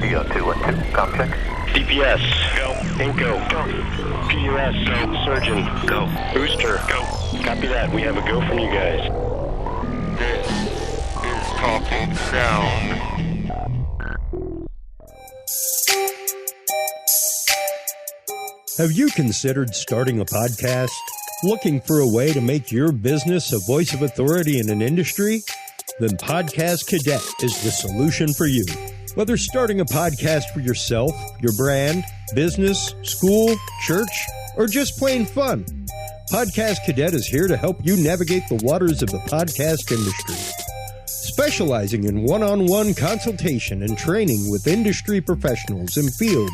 Radio 212, com check. DPS, go. Inco, go. PUS, go. Surgeon, go. Booster, go. Copy that. We have a go from you guys. This is Talking Sound. Have you considered starting a podcast? Looking for a way to make your business a voice of authority in an industry? Then Podcast Cadet is the solution for you. Whether starting a podcast for yourself, your brand, business, school, church, or just plain fun, Podcast Cadet is here to help you navigate the waters of the podcast industry. Specializing in one-on-one consultation and training with industry professionals in fields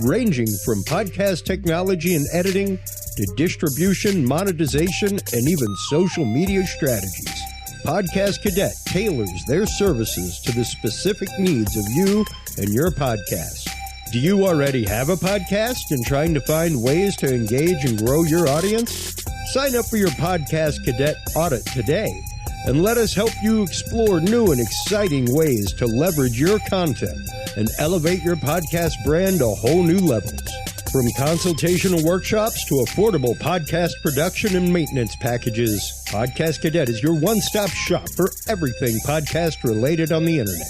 ranging from podcast technology and editing to distribution, monetization, and even social media strategies. Podcast Cadet tailors their services to the specific needs of you and your podcast. Do you already have a podcast and trying to find ways to engage and grow your audience? Sign up for your Podcast Cadet audit today and let us help you explore new and exciting ways to leverage your content and elevate your podcast brand to whole new levels. From consultational workshops to affordable podcast production and maintenance packages, Podcast Cadet is your one-stop shop for everything podcast related on the internet.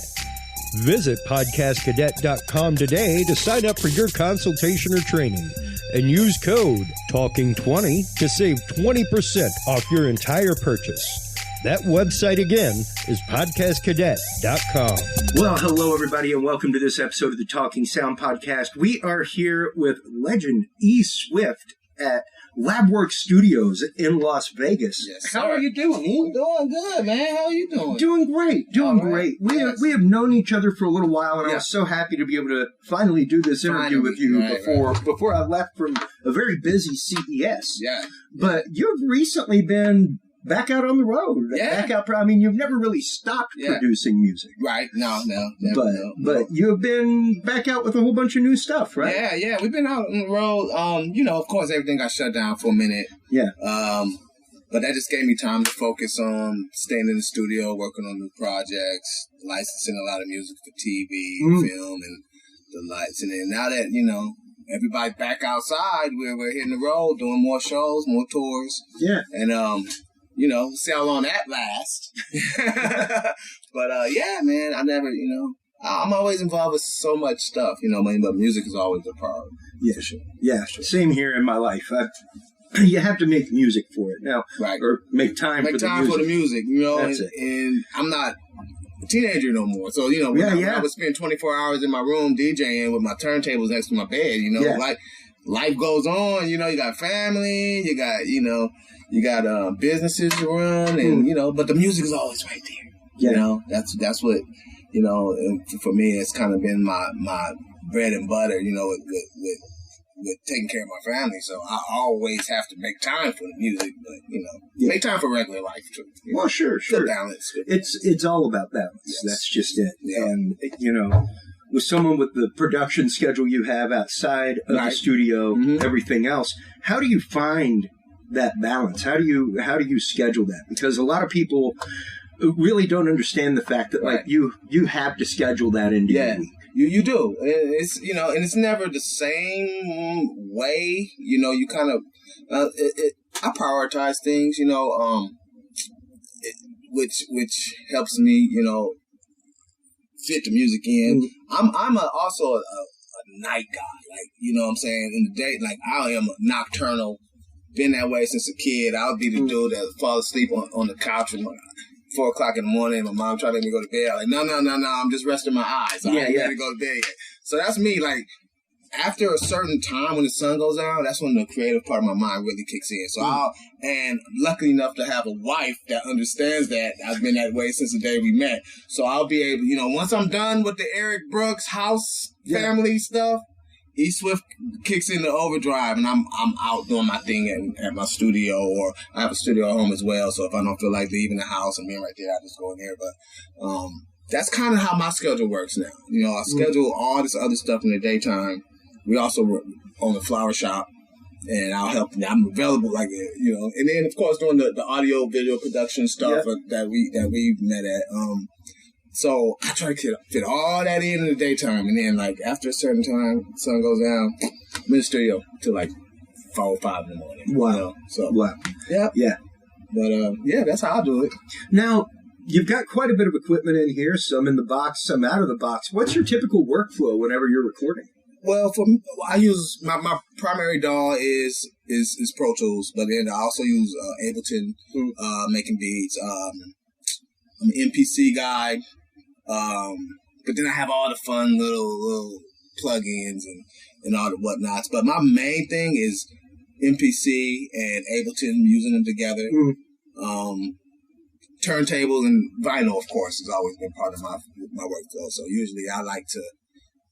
Visit podcastcadet.com today to sign up for your consultation or training and use code TALKING20 to save 20% off your entire purchase. That website again is podcastcadet.com. Well, hello, everybody, and welcome to this episode of the Talking Sound Podcast. We are here with legend E. Swift at Labworx Studios in Las Vegas. Yes, How are you doing, E? Doing good, man. How are you doing? Doing great. Great. We have known each other for a little while, and I was so happy to be able to finally do this interview with you before I left from a very busy CES. Yeah. But you've recently been back out on the road. Yeah. I mean, you've never really stopped producing music. Right. No. But you've been back out with a whole bunch of new stuff, right? Yeah. We've been out on the road. Of course, everything got shut down for a minute. Yeah. But that just gave me time to focus on staying in the studio, working on new projects, licensing a lot of music for TV, film, and the lights. And then now that, everybody's back outside, we're hitting the road, doing more shows, more tours. Yeah. And, see how long that lasts. But, man, I never, I'm always involved with so much stuff, but music is always a priority. Yeah, for sure. Yeah, sure. Same here in my life. You have to make music for it now. Right. Or make time for the music. That's it. And I'm not a teenager no more. So, when I would spend 24 hours in my room DJing with my turntables next to my bed, like life goes on, you got family, you got businesses to run, and but the music is always right there. Yeah. That's what for me it's kind of been my bread and butter. With taking care of my family, so I always have to make time for the music, but make time for regular life too. Well, sure. Good balance. It's all about balance. Yes. That's just it. Yeah. And with someone with the production schedule you have outside of the studio, everything else, how do you find that balance? How do you schedule that? Because a lot of people really don't understand the fact that you have to schedule that into your week. You do. It's and it's never the same way. You kind of I prioritize things. Which helps me. Fit the music in. I'm also a night guy. What I'm saying, in the day, I am a nocturnal. Been that way since a kid. I'll be the dude that fall asleep on the couch at 4 o'clock in the morning. My mom tried to let me go to bed. I'm like, no. I'm just resting my eyes. I ain't ready to go to bed yet. So that's me. After a certain time when the sun goes down, that's when the creative part of my mind really kicks in. So and lucky enough to have a wife that understands that. I've been that way since the day we met. So I'll be able, once I'm done with the Eric Brooks house family stuff, E. Swift kicks in the overdrive, and I'm out doing my thing at my studio, or I have a studio at home as well. So if I don't feel like leaving the house and being right there, I just go in there. But that's kind of how my schedule works now. I schedule all this other stuff in the daytime. We also own a flower shop, and I'll help. I'm available, and then of course doing the audio video production stuff that we met at. So I try to fit all that in the daytime, and then like after a certain time, sun goes down, I'm in the studio till like 4 or 5 in the morning. Wow. You know? So Wow. yeah. But yeah, that's how I do it. Now, you've got quite a bit of equipment in here, some in the box, some out of the box. What's your typical workflow whenever you're recording? Well, I use my primary DAW is Pro Tools, but then I also use Ableton, making beats. I'm an MPC guy, but then I have all the fun little plugins and all the whatnots. But my main thing is MPC and Ableton, using them together. Turntable and vinyl, of course, has always been part of my workflow. So usually I like to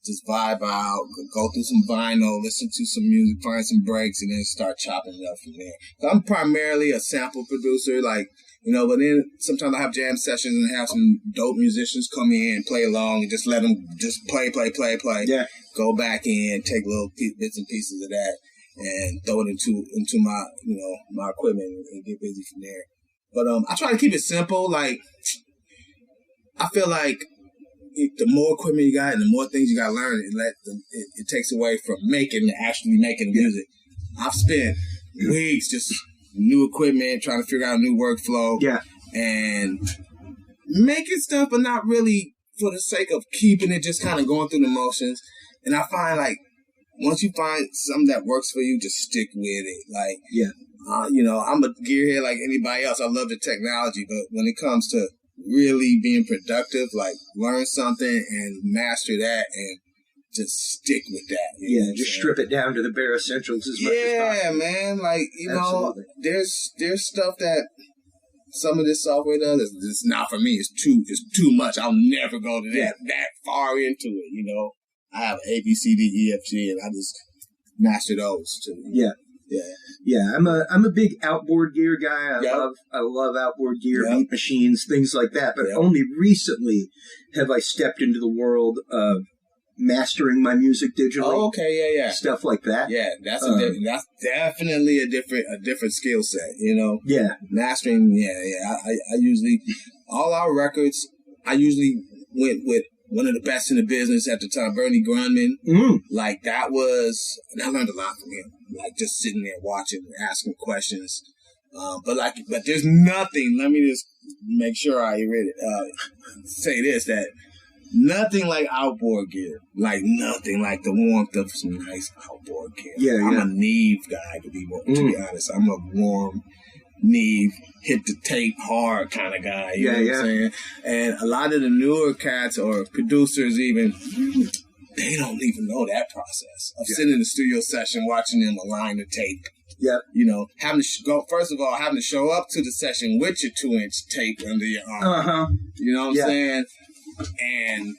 just vibe out, go through some vinyl, listen to some music, find some breaks, and then start chopping it up from there. So I'm primarily a sample producer, like, you know, but then sometimes I have jam sessions and have some dope musicians come in and play along and just let them just play. Yeah. Go back in, take little bits and pieces of that and throw it into my, you know, my equipment and get busy from there. But I try to keep it simple. Like, I feel like the more equipment you got and the more things you got to learn, it takes away from actually making music. I've spent weeks just new equipment, trying to figure out a new workflow. Yeah. And making stuff, but not really for the sake of keeping it, just kind of going through the motions. And I find, like, once you find something that works for you, just stick with it. Like, yeah. You know, I'm a gearhead like anybody else. I love the technology, but when it comes to really being productive, like, learn something and master that and just stick with that. Yeah, just strip it down to the bare essentials as much as possible. Yeah, man. Like, you Absolutely. know, there's stuff that some of this software does. It's not for me. It's too much. I'll never go to that far into it, you know. I have A, B, C, D, E, F, G, and I just master those too. Yeah. Yeah, I'm a big outboard gear guy. I love outboard gear, beat machines, things like that. But only recently have I stepped into the world of mastering my music digitally. Oh, okay, yeah. Stuff like that. Yeah, that's definitely a different skill set. You know. Yeah, mastering. Yeah. I usually all our records. I usually went with one of the best in the business at the time, Bernie Grundman. Like, that was, and I learned a lot from him. Like, just sitting there watching, asking questions. But there's nothing. Let me just make sure I say this: that nothing like outboard gear. Like, nothing like the warmth of some nice outboard gear. I'm a Neve guy, to be honest. I'm a warm Neve, hit the tape hard kind of guy. You know what I'm saying? And a lot of the newer cats or producers even, they don't even know that process of sitting in the studio session, watching them align the tape. Yeah. You know, having to show up to the session with your 2-inch tape under your arm. You know what I'm saying? And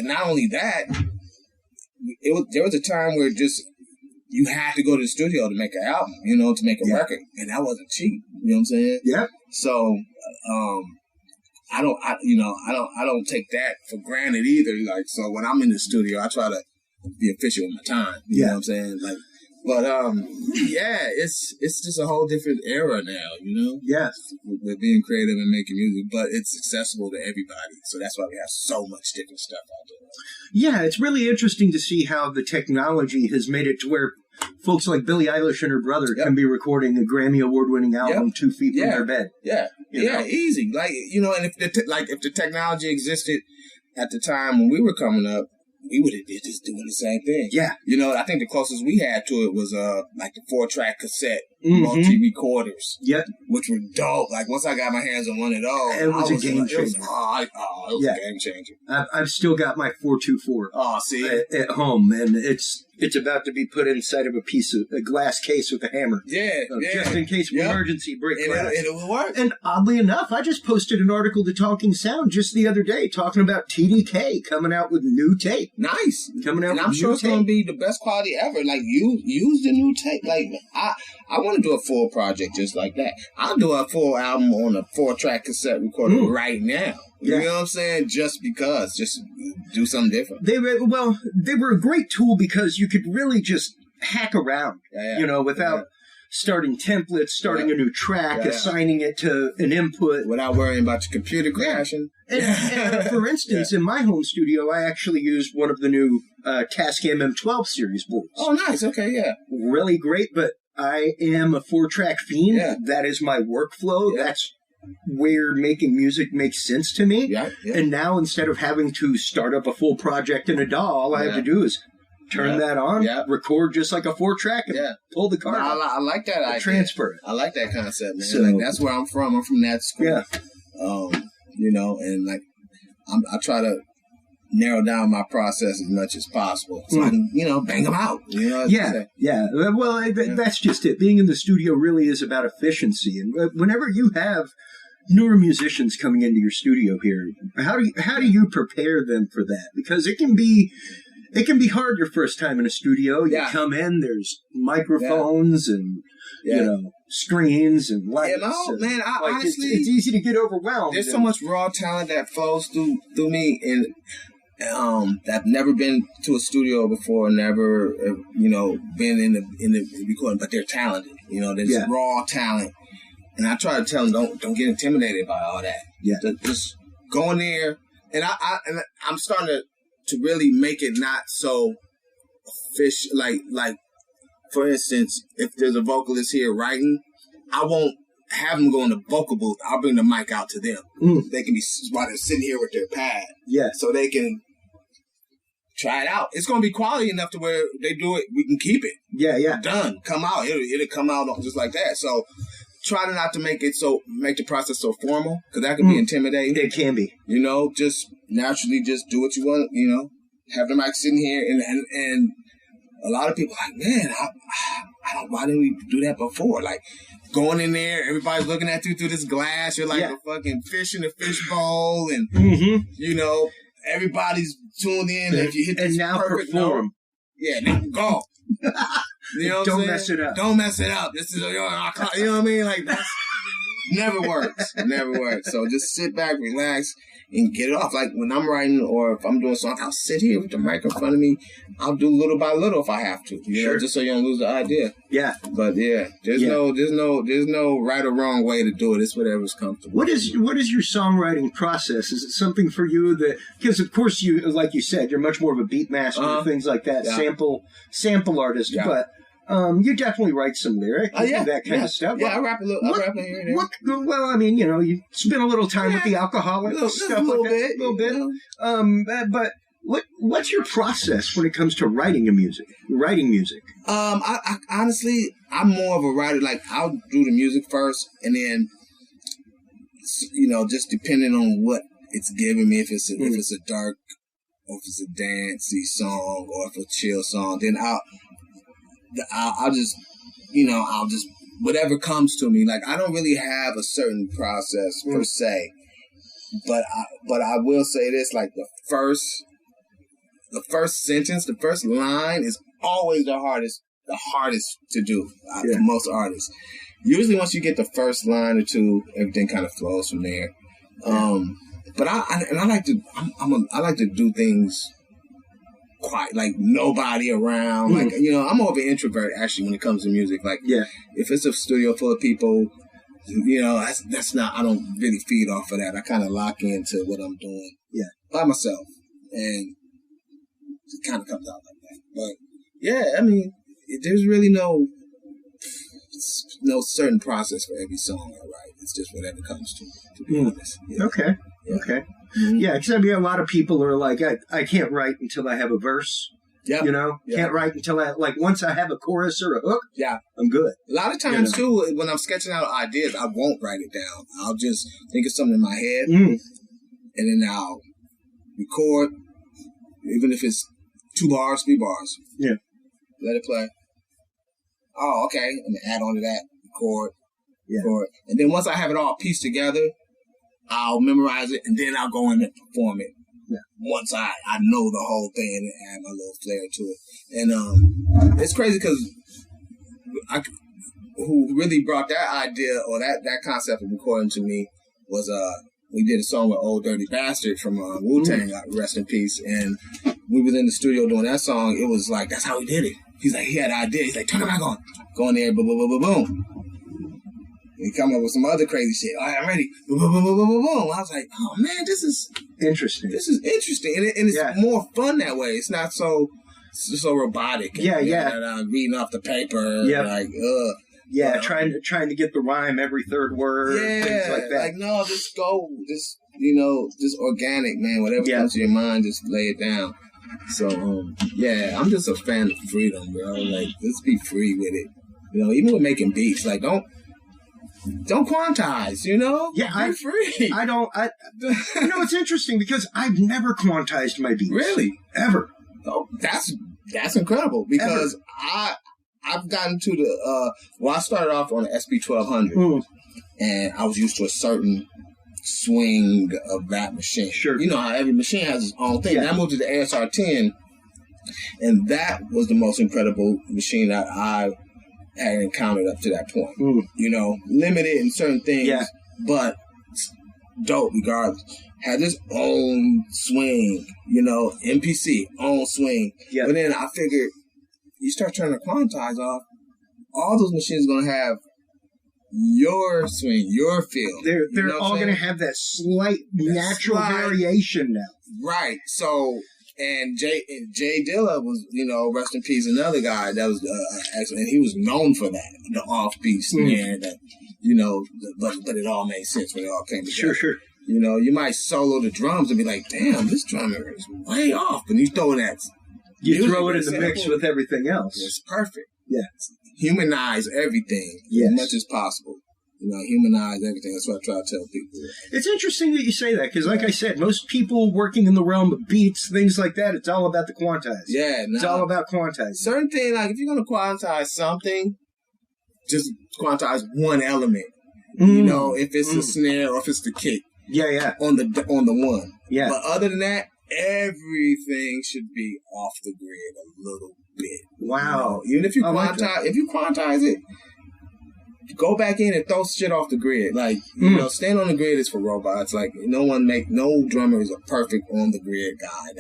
not only that, there was a time where just you had to go to the studio to make an album, you know, to make a record, and that wasn't cheap. You know what I'm saying? Yeah. So, I don't take that for granted either. Like, so when I'm in the studio, I try to be efficient with my time. You know what I'm saying? Like, but it's just a whole different era now. You know? Yes. With being creative and making music, but it's accessible to everybody. So that's why we have so much different stuff out there. Yeah, it's really interesting to see how the technology has made it to where folks like Billie Eilish and her brother can be recording a Grammy Award-winning album 2 feet from their bed. Yeah, easy. Like, you know, and if the technology existed at the time when we were coming up, we would have been just doing the same thing. Yeah. You know, I think the closest we had to it was like the 4-track cassette multi-recorders. Yep. Which were dope. Like, once I got my hands on one of those, it was a game changer. It was a game changer. I've still got my 424 at home, and it's about to be put inside of a glass case with a hammer. Just in case of emergency, break glass. And it will work. And oddly enough, I just posted an article to Talking Sound just the other day talking about TDK coming out with new tape. Nice. Coming out with new tape. And I'm sure it's going to be the best quality ever. Like, you use the new tape. Like, I want to do a full project just like that. I'll do a full album on a 4-track cassette recorder right now. You know what I'm saying? Just because. Just do something different. They were a great tool because you could really just hack around, you know, without starting templates, starting a new track, assigning it to an input. Without worrying about your computer crashing. And for instance, in my home studio, I actually used one of the new Tascam M12 series boards. Oh, nice. Okay, yeah. Really great, but I am a 4-track fiend. Yeah. That is my workflow. Yeah. That's where making music makes sense to me. Yeah, yeah. And now, instead of having to start up a full project in a DAW, all I have to do is turn that on, record just like a 4-track, and pull the card. I like that idea. Transfer it. I like that concept, man. So, like, that's where I'm from. I'm from that school. Yeah. You know, and like I try to narrow down my process as much as possible, so I can, you know, bang them out. You know, yeah. Well, that's just it. Being in the studio really is about efficiency, and whenever you have newer musicians coming into your studio here, how do you prepare them for that? Because it can be hard your first time in a studio. You come in, there's microphones and you know, screens and lights. You know, man, honestly, it's easy to get overwhelmed. There's so much raw talent that flows through me, and I've never been to a studio before, never you know, been in the recording, but they're talented. You know, there's raw talent, and I try to tell them don't get intimidated by all that. Yeah, just go in there, and I'm starting to really make it not so fish like. For instance, if there's a vocalist here writing, I won't have them go in the vocal booth. I'll bring the mic out to them. They can be while they're sitting here with their pad. Yeah. So they can try it out. It's going to be quality enough to where they do it, we can keep it. Yeah, yeah. Done. Come out. It'll come out just like that. So try not to make the process so formal, because that can be intimidating. It can be. You know, just naturally just do what you want, you know. Have the mic sitting here and a lot of people are like, man, why didn't we do that before? Like, going in there, everybody's looking at you through this glass. You're like a fucking fish in a fishbowl, and you know, everybody's tuned in. If you hit this perfect note, now go. You know what Don't mess it up. Don't mess it up. This is you know what I mean? Like, that's never works. Never works. So just sit back, relax, and get it off. Like when I'm writing or if I'm doing something, I'll sit here with the mic in front of me. I'll do little by little if I have to, you know, just so you don't lose the idea. Yeah. But there's no right or wrong way to do it. It's whatever's comfortable. What is your songwriting process? Is it something for you that, because of course you, like you said, you're much more of a beat master, things like that, sample artist, but you definitely write some lyrics, that kind of stuff. Yeah, I rap a little. I rap in here and there. Well, I mean, you know, you spend a little time with the Alkaholiks, stuff a little like that, bit, a little bit. But what's your process when it comes to writing music? I honestly, I'm more of a writer. Like, I'll do the music first, and then, you know, just depending on what it's giving me, if it's a dark, or if it's a dancey song, or if it's a chill song, then I'll just, you know, whatever comes to me. Like, I don't really have a certain process per se, but I will say this: like the first sentence, the first line is always the hardest to do for most artists. Usually, once you get the first line or two, everything kind of flows from there. But I like to do things quiet, like nobody around. Like, you know, I'm more of an introvert actually when it comes to music. Like, if it's a studio full of people, you know, that's not. I don't really feed off of that. I kind of lock into what I'm doing, by myself, and it kind of comes out like that. But I mean, there's really no certain process for every song I write. It's just whatever comes to be honest. Yeah. Okay. Yeah, because I mean, a lot of people are like, I can't write until I have a verse. Yeah. You know, can't write until once I have a chorus or a hook. Yeah. I'm good. A lot of times, too, when I'm sketching out ideas, I won't write it down. I'll just think of something in my head, and then I'll record, even if it's 2 bars, 3 bars. Yeah. Let it play. Oh, okay. I'm going to add on to that, record. And then once I have it all pieced together, I'll memorize it, and then I'll go in and perform it. Yeah. Once I know the whole thing and add my little flair to it. And it's crazy because who really brought that idea or that concept of recording to me was we did a song with Old Dirty Bastard from Wu-Tang, rest in peace. And we was in the studio doing that song. It was like, that's how we did it. He's like, he had an idea. He's like, turn it back on. Go in there, boom, boom, boom, boom, boom. He come up with some other crazy shit. All right, I'm ready. Boom, boom, boom, boom, boom, boom, boom. I was like, oh man, this is interesting. This is interesting, and it's more fun that way. It's not so robotic. And, reading off the paper. Yeah. Like, ugh. Yeah, trying to get the rhyme every third word. Yeah, things like that. Like, no, just go, just organic, man. Whatever comes to your mind, just lay it down. So, I'm just a fan of freedom, bro. Like, let's be free with it. You know, even with making beats, like, don't quantize, you know? Yeah, I'm free. I don't. It's interesting because I've never quantized my beats. Really? Ever. Oh, that's incredible because I've gotten to the I started off on the SP1200 and I was used to a certain swing of that machine. Sure. You know how every machine has its own thing. Yeah. And I moved to the ASR10 and that was the most incredible machine that I had encountered up to that point. You know, limited in certain things, but dope regardless. Had this own swing, you know, MPC, own swing. Yeah. But then I figured, you start turning the quantize off, all those machines are going to have your swing, your feel. They're all going to have that slight natural variation now. Right. So, and Jay Dilla was, you know, rest in peace, another guy that was excellent. And he was known for that, the offbeat snare, that, you know, but it all made sense when it all came together. Sure. You know, you might solo the drums and be like, damn, this drummer is way off. And you throw that. You throw it in the mix with everything else. It's perfect. Yeah. Humanize everything as much as possible. You know, humanize everything. That's what I try to tell people. It's interesting that you say that because, like I said, most people working in the realm of beats, things like that, it's all about the quantize. Yeah. It's all about quantize. Certain things, like if you're going to quantize something, just quantize one element. You know, if it's the snare or if it's the kick. Yeah. On the one. Yeah. But other than that, everything should be off the grid a little bit. Wow. You know? Even if you quantize it, go back in and throw shit off the grid. Like, you know, staying on the grid is for robots. Like, no drummer is a perfect on the grid guy.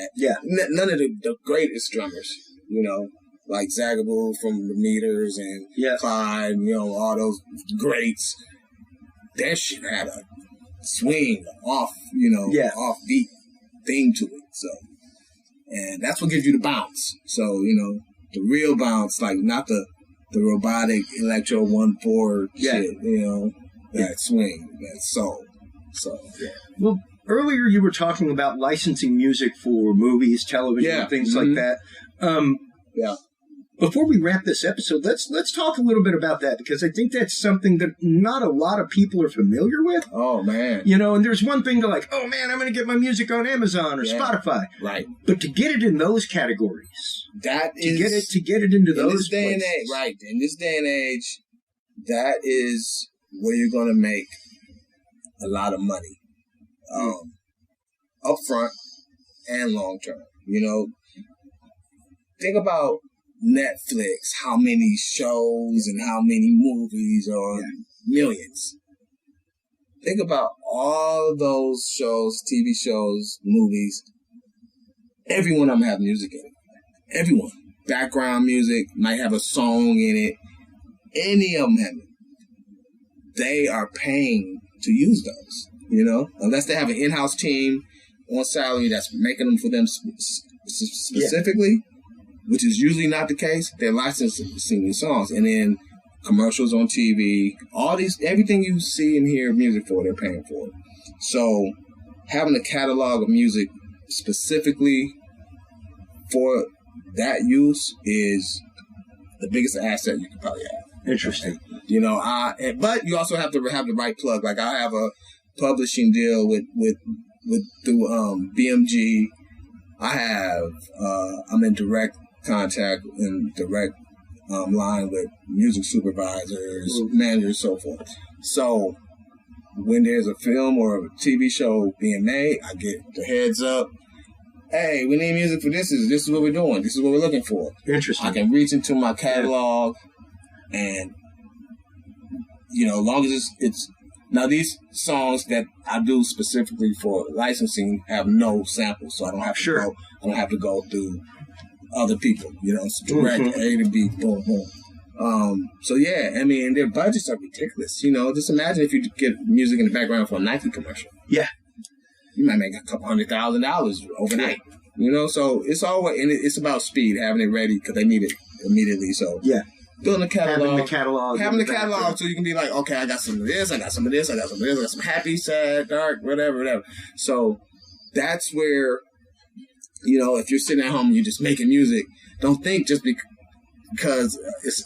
None of the greatest drummers, you know, like Zagaboo from the Meters and Clyde, you know, all those greats. That shit had a swing, off, you know, offbeat thing to it. So, and that's what gives you the bounce. So, you know, the real bounce, like not the robotic electro 1/4 shit, you know, that swing, that soul. So, Well, earlier you were talking about licensing music for movies, television, things like that. Before we wrap this episode, let's talk a little bit about that because I think that's something that not a lot of people are familiar with. Oh man, you know, and there's one thing to like, oh man, I'm going to get my music on Amazon or Spotify, right? But to get it in those categories, to get it into those day and age, right? In this day and age, that is where you're going to make a lot of money, up front and long term. You know, think about Netflix, how many shows and how many movies are millions. Think about all of those shows, TV shows, movies. Every one of them have music in it. Everyone. Background music, might have a song in it. Any of them have it. They are paying to use those, you know? Unless they have an in-house team on salary that's making them for them specifically. Which is usually not the case. They're licensing these songs. And then commercials on TV, everything you see and hear music for, they're paying for it. So having a catalog of music specifically for that use is the biggest asset you can probably have. Interesting. You know, but you also have to have the right plug. Like I have a publishing deal through BMG. I'm in direct contact and direct line with music supervisors, managers, so forth. So when there's a film or a TV show being made, I get the heads up. Hey, we need music for this. This is what we're doing. This is what we're looking for. Interesting. I can reach into my catalog and, you know, as long as it's now these songs that I do specifically for licensing have no samples, so I don't have to go through other people, you know, it's direct A to B, boom, boom. So yeah, I mean, their budgets are ridiculous. You know, just imagine if you get music in the background for a Nike commercial. Yeah. You might make a couple $100,000 overnight. You know, so it's always, and it's about speed, having it ready because they need it immediately. So yeah, building a catalog, having the catalog, background. So you can be like, okay, I got some of this, I got some of this, I got some of this, I got some happy, sad, dark, whatever. So that's where, you know, if you're sitting at home and you're just making music, don't think just because it's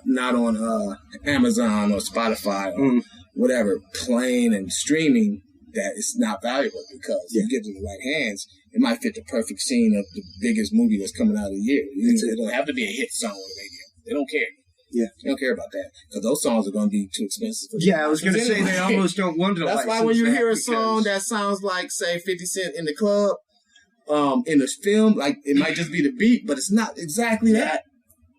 not on Amazon or Spotify or whatever, playing and streaming, that it's not valuable, because you get it in the right hands, it might fit the perfect scene of the biggest movie that's coming out of the year. It don't have to be a hit song on the radio. They don't care. Yeah. They don't care about that, because those songs are going to be too expensive. I was going to say they almost don't want to. That's why when you hear a song that sounds like, say, 50 Cent in the club, in the film, like, it might just be the beat, but it's not exactly that.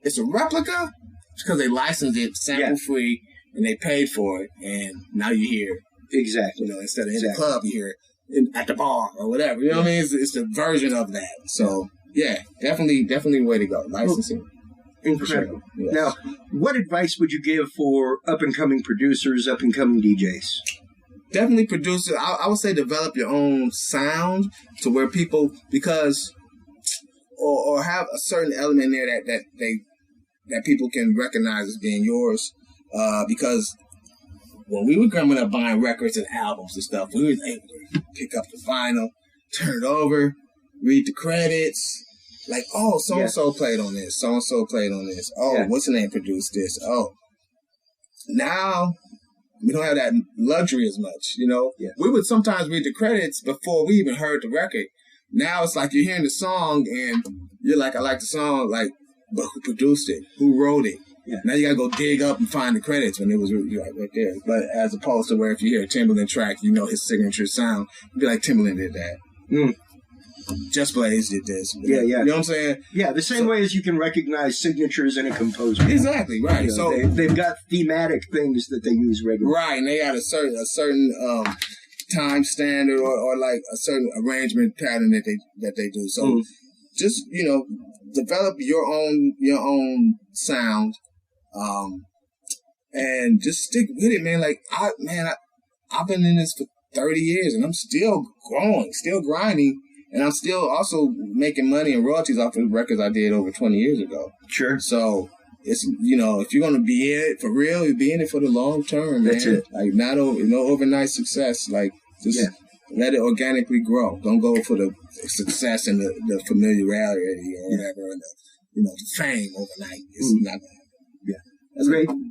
It's a replica because they licensed it sample free and they paid for it, and now you hear exactly. You know, instead of in the club, you hear it at the bar or whatever. You know what I mean? It's the version of that. So yeah, definitely a way to go. Licensing. Incredible. Sure. Yes. Now, what advice would you give for up-and-coming producers, up-and-coming DJs? Definitely producer. I would say develop your own sound to where people, because, or have a certain element in there that people can recognize as being yours. Because when we were growing up buying records and albums and stuff, we were able to pick up the vinyl, turn it over, read the credits. Like, oh, so-and-so played on this. So-and-so played on this. Oh, what's the name produced this? Oh. Now, we don't have that luxury as much, you know? Yeah. We would sometimes read the credits before we even heard the record. Now it's like you're hearing the song and you're like, I like the song, like, but who produced it? Who wrote it? Yeah. Now you got to go dig up and find the credits when it was right there. But as opposed to where if you hear a Timbaland track, you know his signature sound. You'd be like, Timbaland did that. Just Blaze did this. Yeah. You know what I'm saying? Yeah, the same way as you can recognize signatures in a composer. Exactly, right. You know, so they've got thematic things that they use regularly. Right, and they got a certain time standard or like a certain arrangement pattern that they do. So just, you know, develop your own sound, and just stick with it, man. Like I've been in this for 30 years and I'm still growing, still grinding. And I'm still also making money and royalties off of the records I did over 20 years ago. Sure. So it's, you know, if you're going to be in it for real, you be in it for the long term, man. That's it. Like no overnight success. Like just let it organically grow. Don't go for the success and the familiarity or whatever, and the fame overnight. It's not. Yeah. That's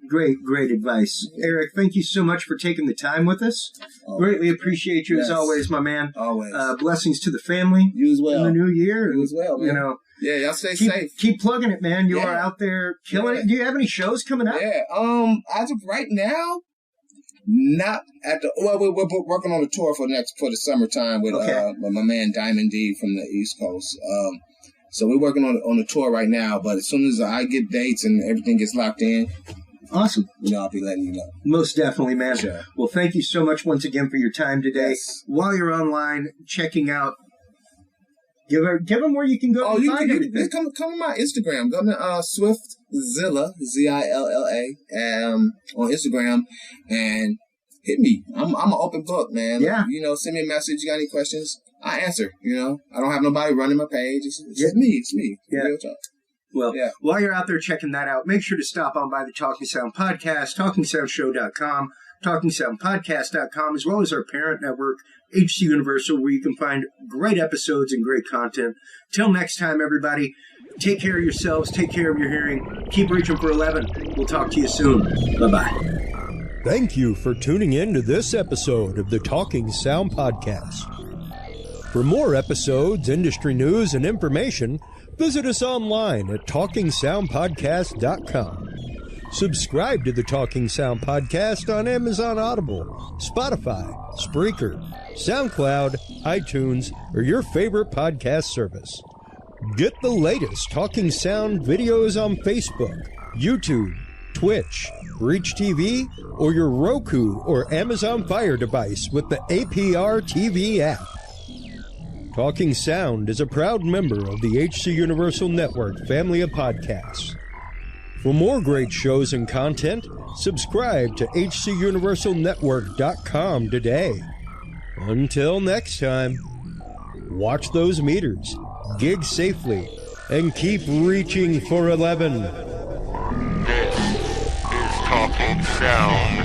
Great advice. Eric, thank you so much for taking the time with us. Greatly appreciate you as always, my man. Always. Blessings to the family. You as well. In the new year. You as well, man. You know. Yeah, y'all stay safe. Keep plugging it, man. You are out there killing it. Do you have any shows coming up? Yeah. As of right now, not at the. Well, we're working on a tour for the summertime with my man Diamond D from the East Coast. So we're working on a tour right now, but as soon as I get dates and everything gets locked in, awesome. I'll be letting you know. Most definitely, man. Sure. Well, thank you so much once again for your time today. Yes. While you're online checking out, give them where you can go and find everything. Come on my Instagram. Go to Swiftzilla, Zilla, on Instagram, and hit me. I'm an open book, man. Yeah. Send me a message. You got any questions? I answer. I don't have nobody running my page. It's me. It's me. Yeah. Real talk. Well, while you're out there checking that out, make sure to stop on by the Talking Sound Podcast, TalkingSoundShow.com, TalkingSoundPodcast.com, as well as our parent network, HC Universal, where you can find great episodes and great content. Till next time, everybody, take care of yourselves, take care of your hearing, keep reaching for 11. We'll talk to you soon. Bye-bye. Thank you for tuning in to this episode of the Talking Sound Podcast. For more episodes, industry news, and information, visit us online at TalkingSoundPodcast.com. Subscribe to the Talking Sound Podcast on Amazon Audible, Spotify, Spreaker, SoundCloud, iTunes, or your favorite podcast service. Get the latest Talking Sound videos on Facebook, YouTube, Twitch, Reach TV, or your Roku or Amazon Fire device with the APR TV app. Talking Sound is a proud member of the HC Universal Network family of podcasts. For more great shows and content, subscribe to hcuniversalnetwork.com today. Until next time, watch those meters, gig safely, and keep reaching for 11. This is Talking Sound.